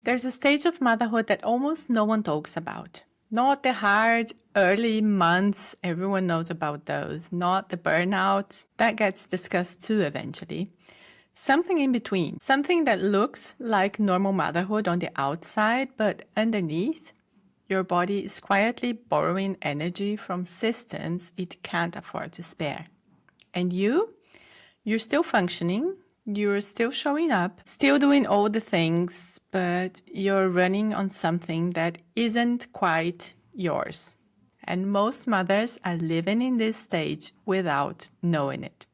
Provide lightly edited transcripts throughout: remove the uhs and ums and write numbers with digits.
There's a stage of motherhood that almost no one talks about. Not the hard early months, everyone knows about those. Not the burnout, that gets discussed too eventually. Something in between, something that looks like normal motherhood on the outside, but underneath, your body is quietly borrowing energy from systems it can't afford to spare. And you're still functioning, you're still showing up, still doing all the things, but you're running on something that isn't quite yours. And most mothers are living in this stage without knowing it.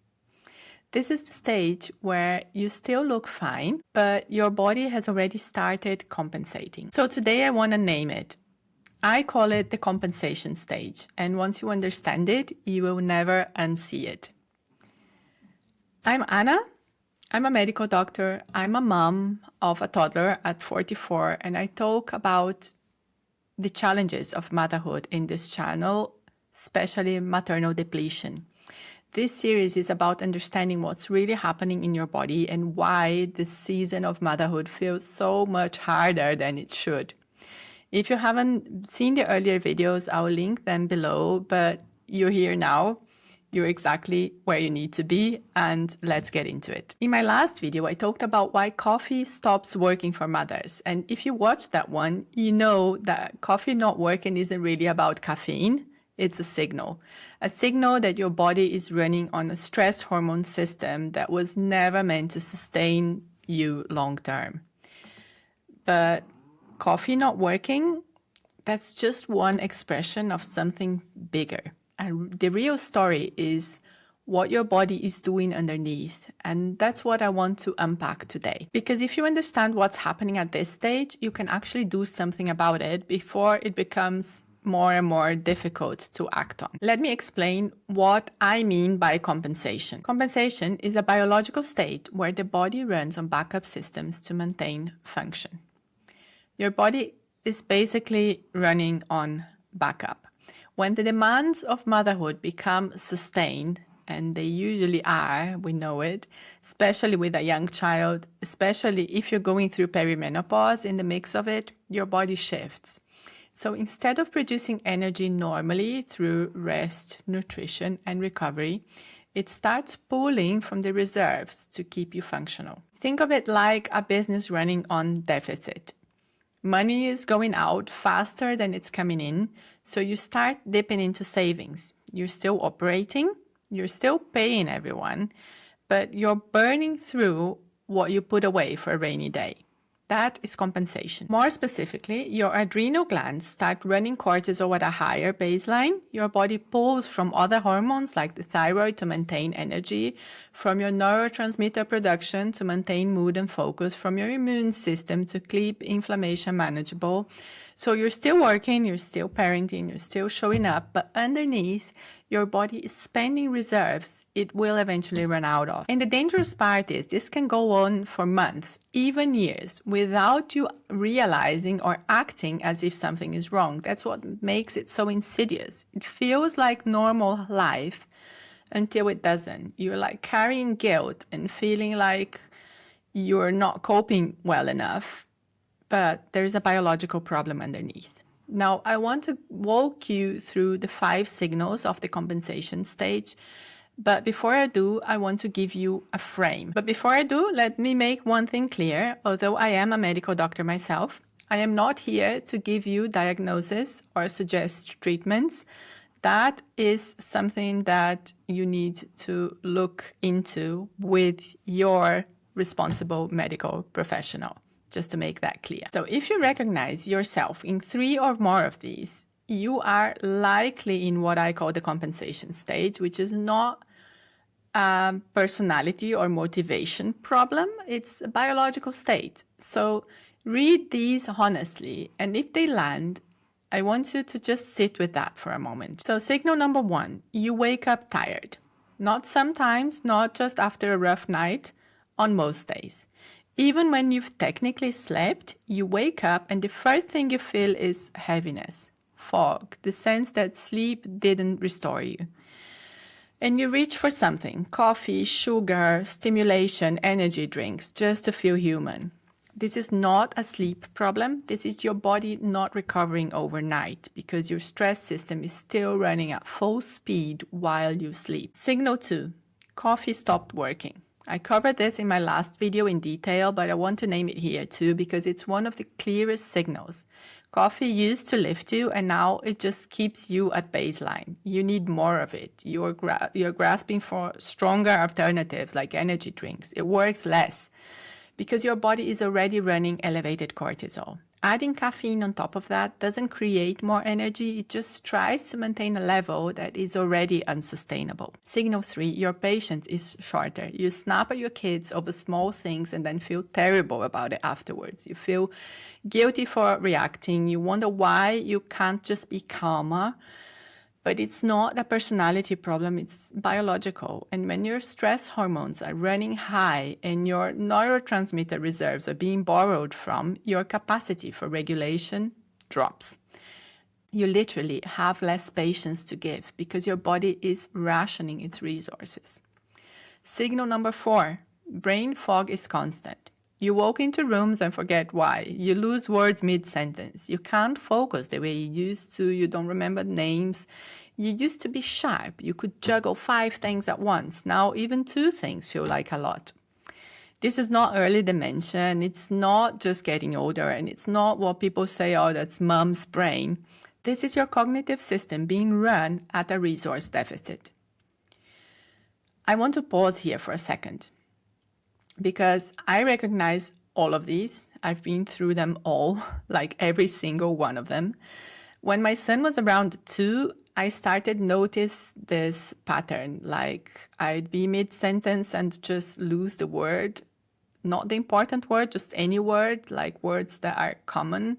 This is the stage where you still look fine, but your body has already started compensating. So today I want to name it. I call it the compensation stage. And once you understand it, you will never unsee it. I'm Anna. I'm a medical doctor. I'm a mom of a toddler at 44, and I talk about the challenges of motherhood in this channel, especially maternal depletion. This series is about understanding what's really happening in your body and why this season of motherhood feels so much harder than it should. If you haven't seen the earlier videos, I'll link them below, but you're here now. You're exactly where you need to be, and let's get into it. In my last video, I talked about why coffee stops working for mothers. And if you watched that one, you know that coffee not working isn't really about caffeine. It's a signal that your body is running on a stress hormone system that was never meant to sustain you long term. But coffee not working, that's just one expression of something bigger. And the real story is what your body is doing underneath. And that's what I want to unpack today. Because if you understand what's happening at this stage, you can actually do something about it before it becomes more and more difficult to act on. Let me explain what I mean by compensation. Compensation is a biological state where the body runs on backup systems to maintain function. Your body is basically running on backup. When the demands of motherhood become sustained, and they usually are, we know it, especially with a young child, especially if you're going through perimenopause in the mix of it, your body shifts. So instead of producing energy normally through rest, nutrition, and recovery, it starts pulling from the reserves to keep you functional. Think of it like a business running on deficit. Money is going out faster than it's coming in, so you start dipping into savings. You're still operating, you're still paying everyone, but you're burning through what you put away for a rainy day. That is compensation. More specifically, your adrenal glands start running cortisol at a higher baseline. Your body pulls from other hormones like the thyroid to maintain energy, from your neurotransmitter production to maintain mood and focus, from your immune system to keep inflammation manageable. So you're still working, you're still parenting, you're still showing up, but underneath, your body is spending reserves it will eventually run out of. And the dangerous part is this can go on for months, even years, without you realizing or acting as if something is wrong. That's what makes it so insidious. It feels like normal life until it doesn't. You're like carrying guilt and feeling like you're not coping well enough, but there's a biological problem underneath. Now, I want to walk you through the 5 signals of the compensation stage. But before I do, I want to give you a frame. But before I do, let me make one thing clear. Although I am a medical doctor myself, I am not here to give you diagnosis or suggest treatments. That is something that you need to look into with your responsible medical professional. Just to make that clear. So if you recognize yourself in 3 or more of these, you are likely in what I call the compensation stage, which is not a personality or motivation problem. It's a biological state. So read these honestly, and if they land, I want you to just sit with that for a moment. So signal number 1, you wake up tired. Not sometimes, not just after a rough night, on most days. Even when you've technically slept, you wake up and the first thing you feel is heaviness, fog, the sense that sleep didn't restore you. And you reach for something, coffee, sugar, stimulation, energy drinks, just to feel human. This is not a sleep problem. This is your body not recovering overnight because your stress system is still running at full speed while you sleep. Signal 2, coffee stopped working. I covered this in my last video in detail, but I want to name it here too because it's one of the clearest signals. Coffee used to lift you and now it just keeps you at baseline. You need more of it. You're grasping for stronger alternatives like energy drinks. It works less because your body is already running elevated cortisol. Adding caffeine on top of that doesn't create more energy, it just tries to maintain a level that is already unsustainable. Signal 3, your patience is shorter. You snap at your kids over small things and then feel terrible about it afterwards. You feel guilty for reacting. You wonder why you can't just be calmer. But it's not a personality problem, it's biological. And when your stress hormones are running high and your neurotransmitter reserves are being borrowed from, your capacity for regulation drops. You literally have less patience to give because your body is rationing its resources. Signal number 4, brain fog is constant. You walk into rooms and forget why. You lose words mid-sentence. You can't focus the way you used to. You don't remember names. You used to be sharp. You could juggle 5 things at once. Now even 2 things feel like a lot. This is not early dementia, and it's not just getting older, and it's not what people say, oh, that's mom's brain. This is your cognitive system being run at a resource deficit. I want to pause here for a second, because I recognize all of these. I've been through them all, like every single one of them. When my son was around 2, I started notice this pattern, like I'd be mid-sentence and just lose the word, not the important word, just any word, like words that are common.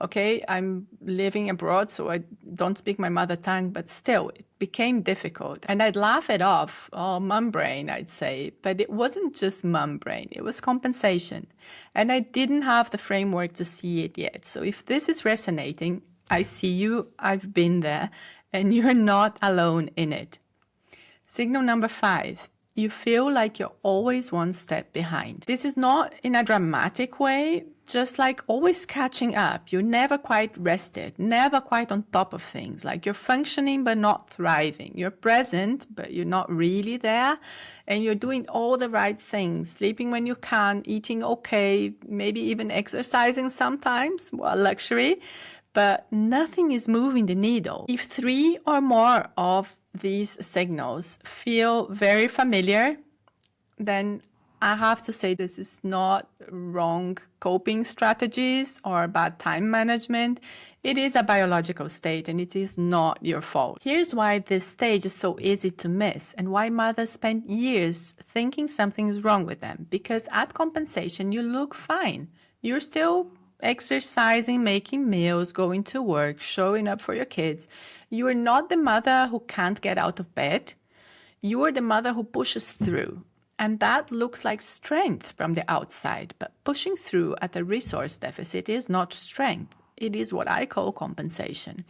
Okay, I'm living abroad, so I don't speak my mother tongue, but still, it became difficult. And I'd laugh it off, oh, mum brain, I'd say. But it wasn't just mum brain, it was compensation. And I didn't have the framework to see it yet. So if this is resonating, I see you, I've been there, and you're not alone in it. Signal number 5. You feel like you're always one step behind. This is not in a dramatic way, just like always catching up. You're never quite rested, never quite on top of things. Like you're functioning but not thriving. You're present but you're not really there. And you're doing all the right things, sleeping when you can, eating okay, maybe even exercising sometimes, well, luxury. But nothing is moving the needle. If 3 or more of these signals feel very familiar, then I have to say this is not wrong coping strategies or bad time management. It is a biological state and it is not your fault. Here's why this stage is so easy to miss and why mothers spend years thinking something is wrong with them. Because at compensation, you look fine. You're still exercising, making meals, going to work, showing up for your kids. You are not the mother who can't get out of bed. You are the mother who pushes through. And that looks like strength from the outside. But pushing through at a resource deficit is not strength. It is what I call compensation.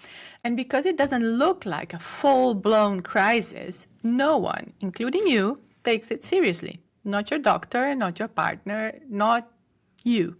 And because it doesn't look like a full-blown crisis, no one, including you, takes it seriously. Not your doctor, not your partner, not you.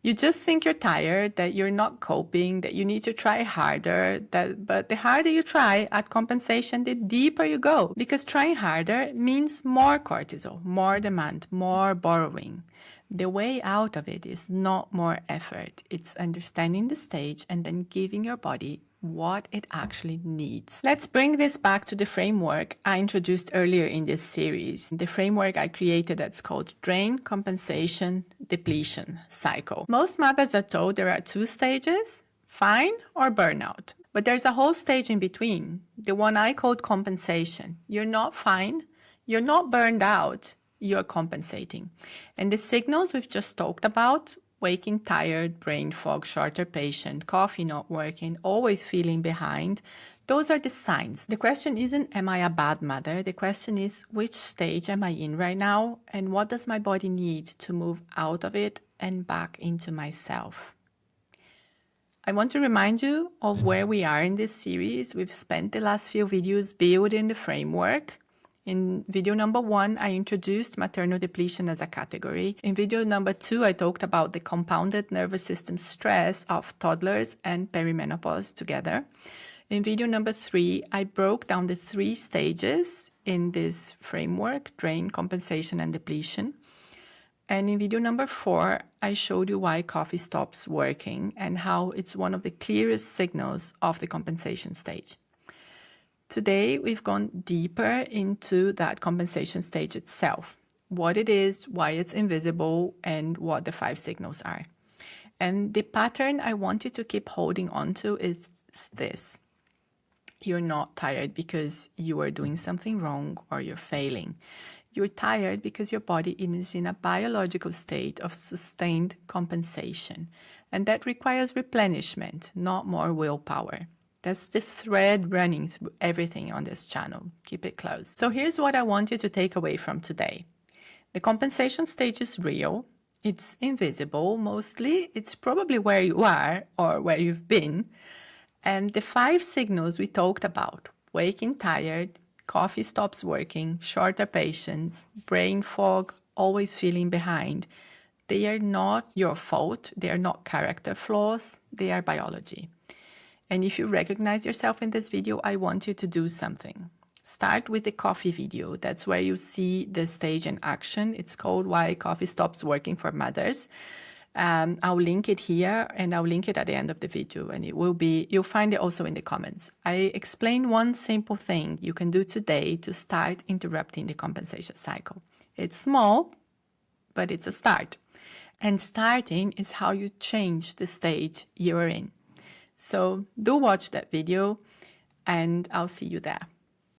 You just think you're tired, that you're not coping, that you need to try harder, but the harder you try at compensation, the deeper you go. Because trying harder means more cortisol, more demand, more borrowing. The way out of it is not more effort. It's understanding the stage and then giving your body what it actually needs. Let's bring this back to the framework I introduced earlier in this series. The framework I created that's called drain, compensation, depletion cycle. Most mothers are told there are 2 stages, fine or burnout. But there's a whole stage in between, the one I called compensation. You're not fine, you're not burned out, you're compensating. And the signals we've just talked about, waking tired, brain fog, shorter patient, coffee not working, always feeling behind, those are the signs. The question isn't, am I a bad mother? The question is, which stage am I in right now? And what does my body need to move out of it and back into myself? I want to remind you of where we are in this series. We've spent the last few videos building the framework. In video number 1, I introduced maternal depletion as a category. In video number 2, I talked about the compounded nervous system stress of toddlers and perimenopause together. In video number 3, I broke down the 3 stages in this framework: drain, compensation, and depletion. And in video number 4, I showed you why coffee stops working and how it's one of the clearest signals of the compensation stage. Today, we've gone deeper into that compensation stage itself, what it is, why it's invisible, and what the 5 signals are. And the pattern I want you to keep holding on to is this. You're not tired because you are doing something wrong or you're failing. You're tired because your body is in a biological state of sustained compensation, and that requires replenishment, not more willpower. That's the thread running through everything on this channel. Keep it close. So here's what I want you to take away from today. The compensation stage is real. It's invisible mostly. It's probably where you are or where you've been. And the 5 signals we talked about: waking tired, coffee stops working, shorter patience, brain fog, always feeling behind. They are not your fault. They are not character flaws. They are biology. And if you recognize yourself in this video, I want you to do something. Start with the coffee video. That's where you see the stage in action. It's called Why Coffee Stops Working for Mothers. I'll link it here and I'll link it at the end of the video, and you'll find it also in the comments. I explain one simple thing you can do today to start interrupting the compensation cycle. It's small, but it's a start. And starting is how you change the stage you're in. So do watch that video and I'll see you there.